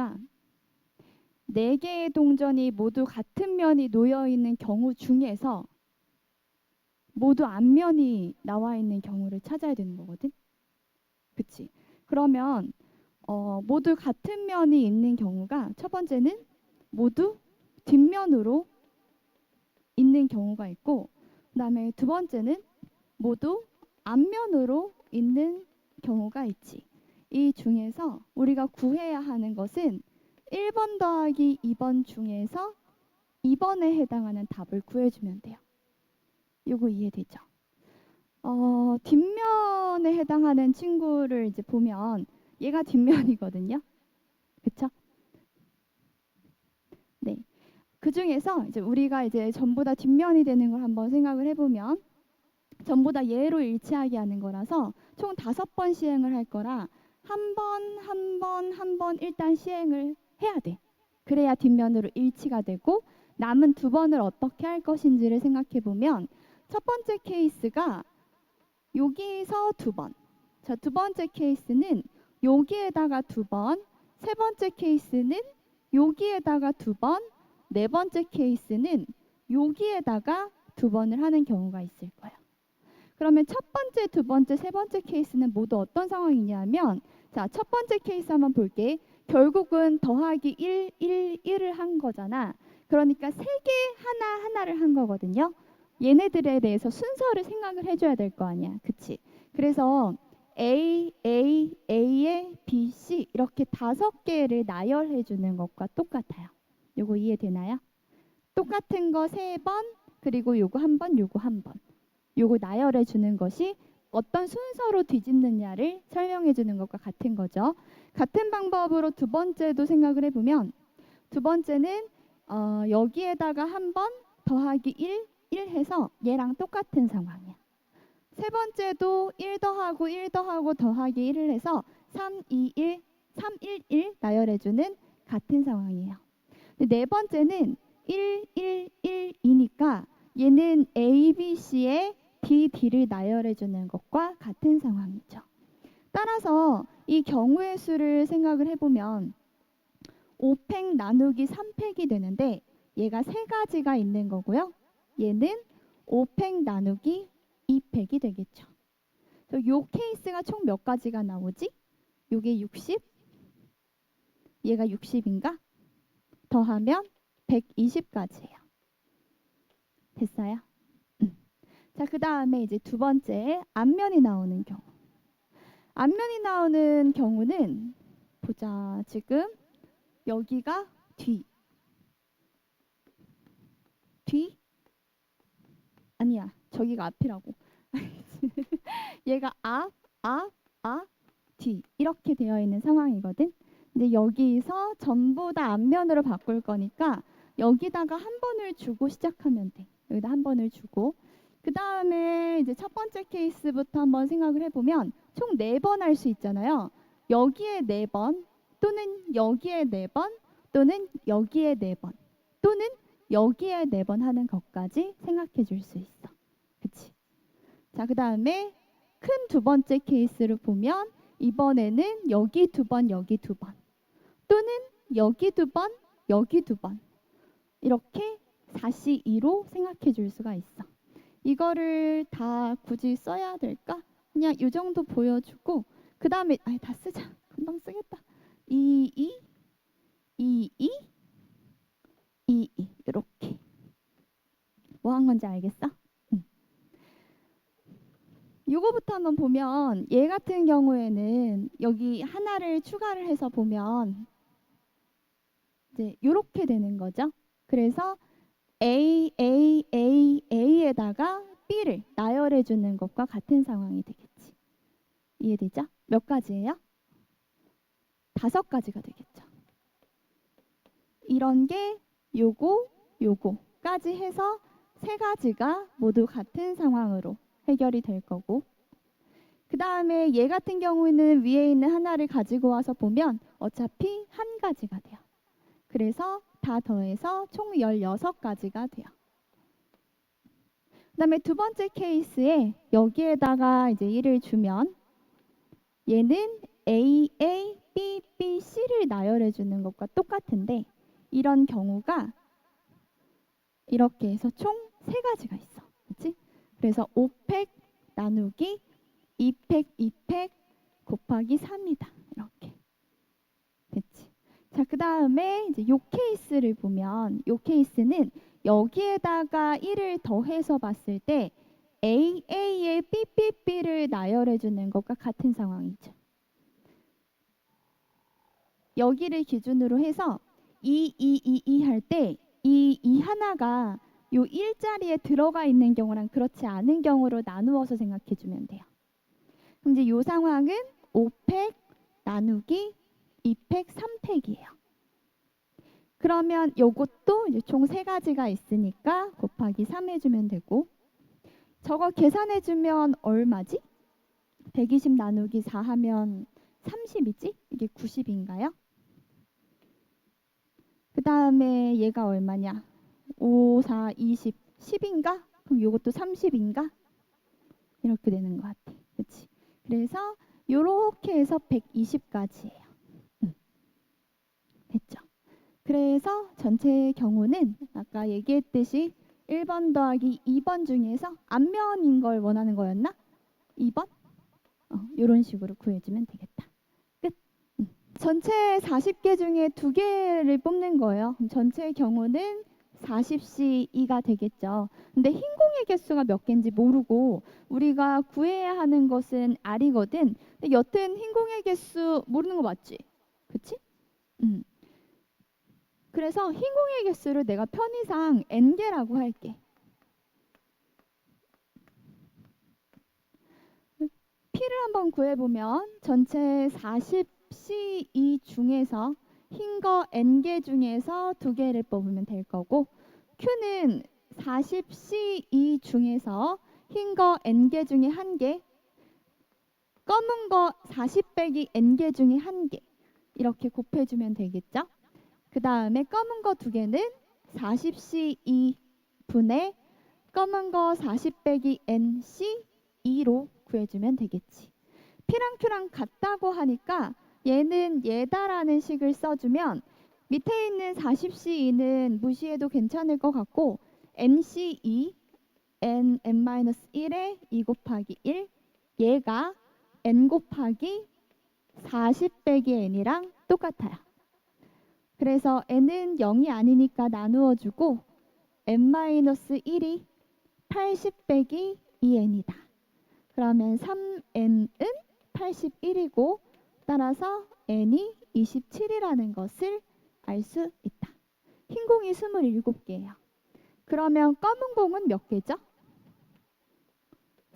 경우가 4개의 동전이 모두 같은 면이 놓여 있는 경우 중에서 모두 앞면이 나와 있는 경우를 찾아야 되는 거거든. 그치? 그러면 모두 같은 면이 있는 경우가 첫 번째는 모두 뒷면으로 있는 경우가 있고, 그다음에 두 번째는 모두 앞면으로 있는 경우가 있지. 이 중에서 우리가 구해야 하는 것은 1번 더하기 2번 중에서 2번에 해당하는 답을 구해주면 돼요. 요거 이해되죠? 뒷면에 해당하는 친구를 이제 보면 얘가 뒷면이거든요. 그쵸? 네. 그 중에서 이제 우리가 이제 전부 다 뒷면이 되는 걸 한번 생각을 해보면 전부 다 예로 일치하게 하는 거라서 총 5번 시행을 할 거라 한 번 일단 시행을 해야 돼. 그래야 뒷면으로 일치가 되고 남은 2번을 어떻게 할 것인지를 생각해 보면 첫 번째 케이스가 여기서 2번. 자, 두 번째 케이스는 여기에다가 2번. 세 번째 케이스는 여기에다가 2번. 네 번째 케이스는 여기에다가 2번을 하는 경우가 있을 거예요. 그러면 첫 번째, 두 번째, 세 번째 케이스는 모두 어떤 상황이냐면, 자, 첫 번째 케이스 한번 볼게. 결국은 더하기 1을 한 거잖아. 그러니까 3개 하나를 한 거거든요. 얘네들에 대해서 순서를 생각을 해줘야 될 거 아니야. 그치? 그래서 A에 B, C 이렇게 5개를 나열해 주는 것과 똑같아요. 요거 이해되나요? 똑같은 거 3번, 그리고 요거 한 번, 요거 한 번. 요거 나열해 주는 것이 어떤 순서로 뒤집느냐를 설명해 주는 것과 같은 거죠. 같은 방법으로 두 번째도 생각을 해보면 두 번째는 여기에다가 한 번 더하기 1 해서 얘랑 똑같은 상황이야. 세 번째도 1 더하고 1 더하고 더하기 1을 해서 3, 2, 1, 3, 1, 1 나열해 주는 같은 상황이에요. 네 번째는 1, 1, 1이니까 얘는 A, B, C의 D, D를 나열해 주는 것과 같은 상황이죠. 따라서 이 경우의 수를 생각을 해보면 5팩 나누기 3팩이 되는데 얘가 3가지가 있는 거고요. 얘는 5팩 나누기 2팩이 되겠죠. 요 케이스가 총 몇 가지가 나오지? 요게 60? 얘가 60인가? 더하면 120가지예요. 됐어요? 자, 그 다음에 이제 두 번째 앞면이 나오는 경우. 앞면이 나오는 경우는 보자. 지금 여기가 뒤. 아니야. 저기가 앞이라고. 얘가 앞, 뒤 이렇게 되어 있는 상황이거든. 이제 여기서 전부 다 앞면으로 바꿀 거니까 여기다가 한 번을 주고 시작하면 돼. 여기다 한 번을 주고 그 다음에 이제 첫 번째 케이스부터 한번 생각을 해보면 총 4번 할 수 있잖아요. 여기에 4번 또는 여기에 4번 또는 여기에 4번 또는 여기에 4번 하는 것까지 생각해 줄 수 있어. 그치? 자, 그 다음에 큰 두 번째 케이스를 보면 이번에는 여기 2번, 여기 2번 또는 여기 2번, 여기 2번 이렇게 4C2로 생각해 줄 수가 있어. 이거를 다 굳이 써야 될까? 그냥 이 정도 보여주고 그 다음에 다 쓰자. 금방 쓰겠다. 2, 2, 2, 2, 2, 2 이렇게 뭐 한 건지 알겠어? 이거부터 한번 보면 얘 같은 경우에는 여기 하나를 추가를 해서 보면 이제 이렇게 되는 거죠. 그래서 A에다가 B를 나열해 주는 것과 같은 상황이 되겠지. 이해되죠? 몇 가지예요? 5가지가 되겠죠. 이런 게 요거까지 해서 3가지가 모두 같은 상황으로 해결이 될 거고 그 다음에 얘 같은 경우에는 위에 있는 하나를 가지고 와서 보면 어차피 한 가지가 돼요. 그래서 다 더해서 총 16가지가 돼요. 그 다음에 두 번째 케이스에 여기에다가 이제 1을 주면 얘는 A에 B, B, C를 나열해 주는 것과 똑같은데 이런 경우가 이렇게 해서 총 세 가지가 있어. 그렇지? 그래서 5팩 나누기 2팩 2팩 곱하기 3이다. 이렇게. 됐지? 자, 그다음에 이제 요 케이스를 보면 요 케이스는 여기에다가 1을 더해서 봤을 때 AA의 BBB를 나열해 주는 것과 같은 상황이죠. 여기를 기준으로 해서 2 할 때 이 하나가 요 1자리에 들어가 있는 경우랑 그렇지 않은 경우로 나누어서 생각해 주면 돼요. 그럼 이제 요 상황은 5팩 나누기 2팩 3팩이에요. 그러면 요것도 이제 총 세 가지가 있으니까 곱하기 3 해주면 되고 저거 계산해 주면 얼마지? 120 나누기 4 하면 30이지? 이게 90인가요? 그 다음에 얘가 얼마냐? 5, 4, 20, 10인가? 그럼 요것도 30인가? 이렇게 되는 것 같아. 그렇지? 그래서 요렇게 해서 120까지예요. 됐죠? 그래서 전체 경우는 아까 얘기했듯이 1번 더하기 2번 중에서 앞면인 걸 원하는 거였나? 2번? 이런 식으로 구해주면 되겠다. 끝. 전체 40개 중에 2개를 뽑는 거예요. 그럼 전체의 경우는 40C2가 되겠죠. 근데 흰 공의 개수가 몇 개인지 모르고 우리가 구해야 하는 것은 R이거든. 근데 여튼 흰 공의 개수 모르는 거 맞지? 그치? 그래서 흰 공의 개수를 내가 편의상 n개라고 할게. P를 한번 구해보면 전체 40C2 중에서 흰 거 n개 중에서 2개를 뽑으면 될 거고 Q는 40C2 중에서 흰 거 n개 중에 1개, 검은 거 40 빼기 n개 중에 1개 이렇게 곱해주면 되겠죠? 그 다음에 검은 거 2개는 40C2 분의 검은 거 40 빼기 NC2로 구해주면 되겠지. P랑 Q랑 같다고 하니까 얘는 얘다라는 식을 써주면 밑에 있는 40C2는 무시해도 괜찮을 것 같고 NC2, n-1에 2 곱하기 1 얘가 n 곱하기 40 빼기 n이랑 똑같아요. 그래서 n은 0이 아니니까 나누어주고 n-1이 80 빼기 2n이다. 그러면 3n은 81이고 따라서 n이 27이라는 것을 알 수 있다. 흰 공이 27개예요. 그러면 검은 공은 몇 개죠?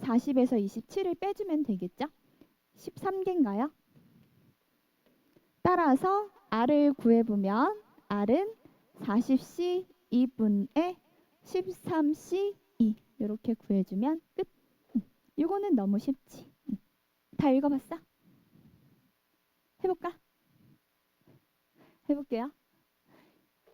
40에서 27을 빼주면 되겠죠? 13개인가요? 따라서 R을 구해보면 R은 40C 2분의 13C 2 이렇게 구해주면 끝. 이거는 너무 쉽지. 다 읽어봤어? 해볼까? 해볼게요.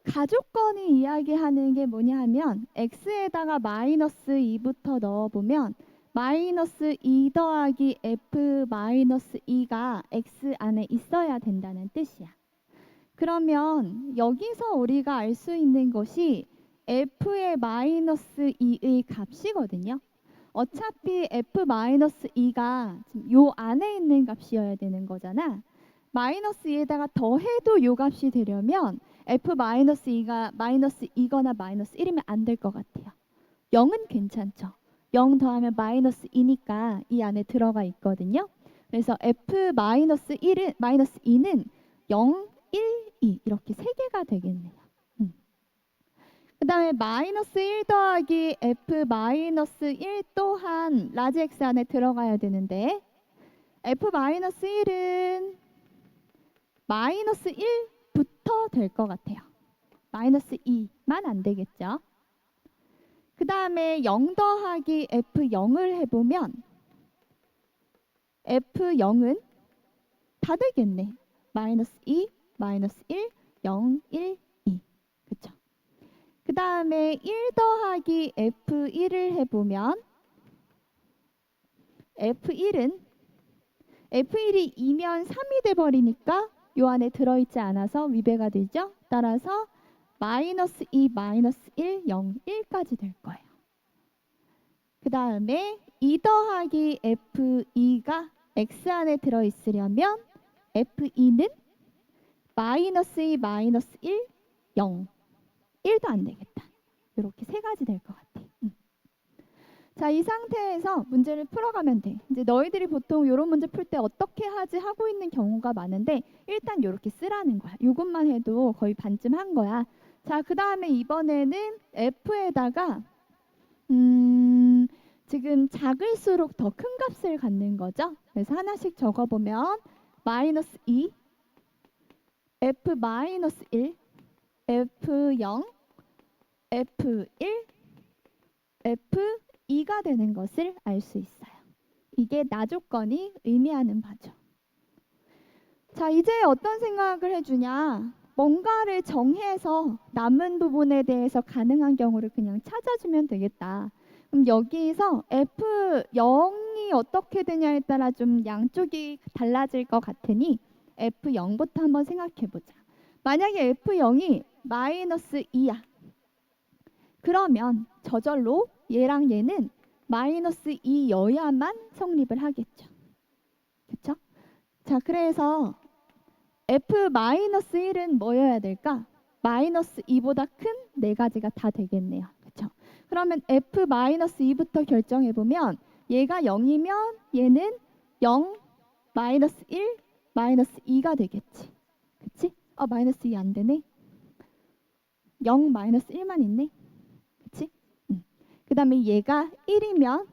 가족건이 이야기하는 게 뭐냐 하면 x에다가 마이너스 2부터 넣어보면 마이너스 2 더하기 f 마이너스 2가 x 안에 있어야 된다는 뜻이야. 그러면 여기서 우리가 알 수 있는 것이 f의 마이너스 2의 값이거든요. 어차피 f 마이너스 2가 요 안에 있는 값이어야 되는 거잖아. 마이너스 2에다가 더해도 요 값이 되려면 f 마이너스 2가 마이너스 2거나 마이너스 1이면 안 될 것 같아요. 0은 괜찮죠. 0 더하면 마이너스 2니까 이 안에 들어가 있거든요. 그래서 f 마이너스 1은 마이너스 2는 0, 1, 2 이렇게 세 개가 되겠네요. 그 다음에 마이너스 1 더하기 f 마이너스 1 또한 라지 x 안에 들어가야 되는데 f 마이너스 1은 마이너스 1부터 될 것 같아요. 마이너스 2만 안 되겠죠. 그 다음에 0 더하기 f0을 해보면 f0은 다 되겠네. 마이너스 2, 마이너스 1, 0, 1, 2. 그쵸? 그 다음에 1 더하기 f1을 해보면 f1은 F1이 2면 3이 돼버리니까 요 안에 들어있지 않아서 위배가 되죠. 따라서 마이너스 2, 마이너스 1, 0, 1까지 될 거예요. 그 다음에 2 더하기 F2가 X 안에 들어있으려면 F2는 마이너스 2, 마이너스 1, 0, 1도 안 되겠다. 이렇게 세 가지 될 것 같아. 자, 이 상태에서 문제를 풀어가면 돼. 이제 너희들이 보통 이런 문제 풀 때 어떻게 하지 하고 있는 경우가 많은데 일단 이렇게 쓰라는 거야. 이것만 해도 거의 반쯤 한 거야. 자, 그 다음에 이번에는 F에다가 지금 작을수록 더 큰 값을 갖는 거죠. 그래서 하나씩 적어보면 마이너스 2, F 마이너스 1, F0, F1, F2가 되는 것을 알 수 있어요. 이게 나조건이 의미하는 바죠. 자, 이제 어떤 생각을 해주냐. 뭔가를 정해서 남은 부분에 대해서 가능한 경우를 그냥 찾아주면 되겠다. 그럼 여기서 F0이 어떻게 되냐에 따라 좀 양쪽이 달라질 것 같으니 F0부터 한번 생각해 보자. 만약에 F0이 마이너스 2야. 그러면 저절로 얘랑 얘는 마이너스 2여야만 성립을 하겠죠. 그쵸? 자, 그래서 F-1은 뭐여야 될까? 마이너스 2보다 큰 네 가지가 다 되겠네요. 그쵸? 그러면 F-2부터 결정해보면 얘가 0이면 얘는 0, 마이너스 1, 마이너스 2가 되겠지. 그치? 마이너스 2 안 되네. 0, 마이너스 1만 있네. 그치? 그 다음에 얘가 1이면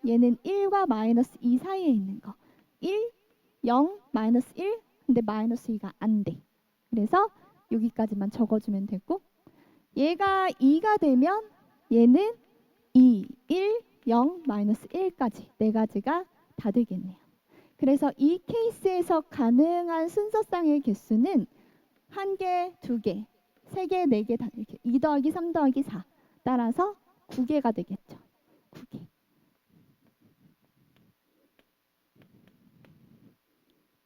얘는 1과 마이너스 2 사이에 있는 거. 1, 0, 마이너스 1, 근데 마이너스 2가 안 돼. 그래서 여기까지만 적어주면 되고 얘가 2가 되면 얘는 2, 1, 0, 마이너스 1까지 네 가지가 다 되겠네요. 그래서 이 케이스에서 가능한 순서쌍의 개수는 1개, 2개, 3개, 4개 다 이렇게 2 더하기 3 더하기 4 따라서 9개가 되겠죠. 9개.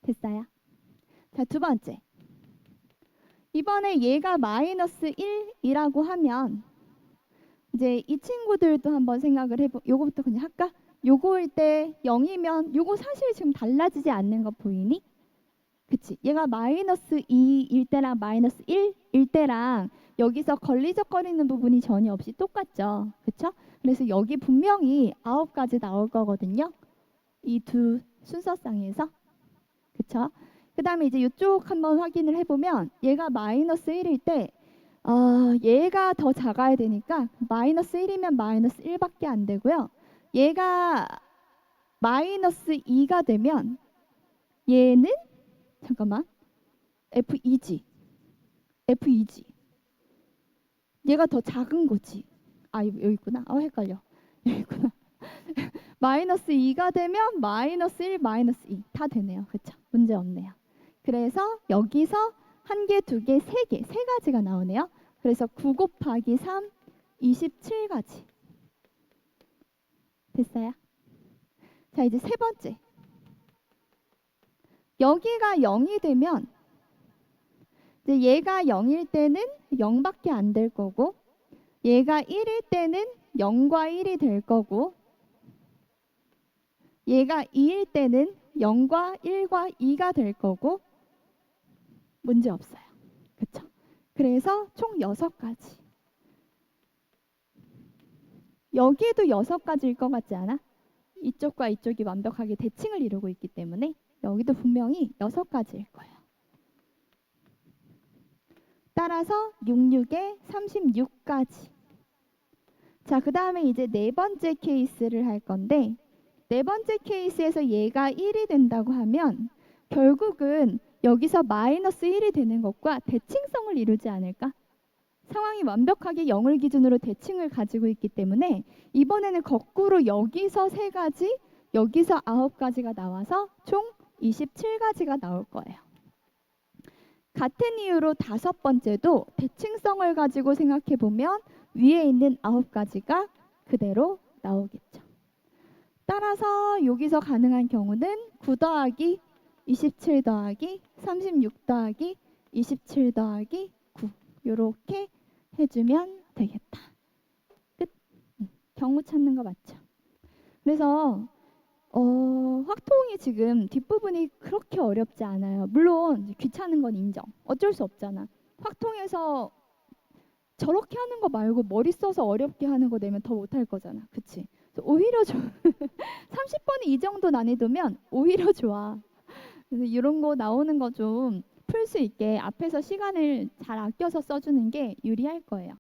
됐어요? 자, 두 번째. 이번에 얘가 마이너스 1이라고 하면 이제 이 친구들도 한번 생각을 해보. 요거부터 그냥 할까? 요거일 때 0이면 요거 사실 지금 달라지지 않는 거 보이니? 그치? 얘가 마이너스 2일 때랑 마이너스 1일 때랑 여기서 걸리적거리는 부분이 전혀 없이 똑같죠. 그쵸? 그래서 여기 분명히 9가지 나올 거거든요. 이 두 순서쌍에서. 그쵸? 그 다음에 이제 이쪽 한번 확인을 해보면 얘가 마이너스 1일 때 얘가 더 작아야 되니까 마이너스 1이면 마이너스 1밖에 안 되고요. 얘가 마이너스 2가 되면 얘는 잠깐만 F2지. F2지. 얘가 더 작은 거지. 여기 있구나. 헷갈려. 여기 있구나. 마이너스 2가 되면 마이너스 1, 마이너스 2 다 되네요. 그쵸? 문제 없네요. 그래서 여기서 1개, 2개, 3개, 세 가지가 나오네요. 그래서 9 곱하기 3, 27가지. 됐어요? 자, 이제 세 번째. 여기가 0이 되면 이제 얘가 0일 때는 0밖에 안 될 거고 얘가 1일 때는 0과 1이 될 거고 얘가 2일 때는 0과 1과 2가 될 거고 문제 없어요. 그쵸? 그래서 총 6가지. 여기에도 6가지일 것 같지 않아? 이쪽과 이쪽이 완벽하게 대칭을 이루고 있기 때문에 여기도 분명히 6가지일 거예요. 따라서 66에 36가지. 자, 그 다음에 이제 네 번째 케이스를 할 건데 네 번째 케이스에서 얘가 1이 된다고 하면 결국은 여기서 마이너스 1이 되는 것과 대칭성을 이루지 않을까? 상황이 완벽하게 0을 기준으로 대칭을 가지고 있기 때문에 이번에는 거꾸로 여기서 3가지, 여기서 9가지가 나와서 총 27가지가 나올 거예요. 같은 이유로 다섯 번째도 대칭성을 가지고 생각해 보면 위에 있는 9가지가 그대로 나오겠죠. 따라서 여기서 가능한 경우는 9 더하기 27 더하기 36 더하기 27 더하기 9 요렇게 해주면 되겠다. 끝. 경우 찾는 거 맞죠? 그래서 확통이 지금 뒷부분이 그렇게 어렵지 않아요. 물론 귀찮은 건 인정. 어쩔 수 없잖아. 확통에서 저렇게 하는 거 말고 머리 써서 어렵게 하는 거 내면 더 못할 거잖아. 그치? 오히려 30번이 이 정도 난이도면 오히려 좋아. 그래서 이런 거 나오는 거 좀 풀 수 있게 앞에서 시간을 잘 아껴서 써주는 게 유리할 거예요.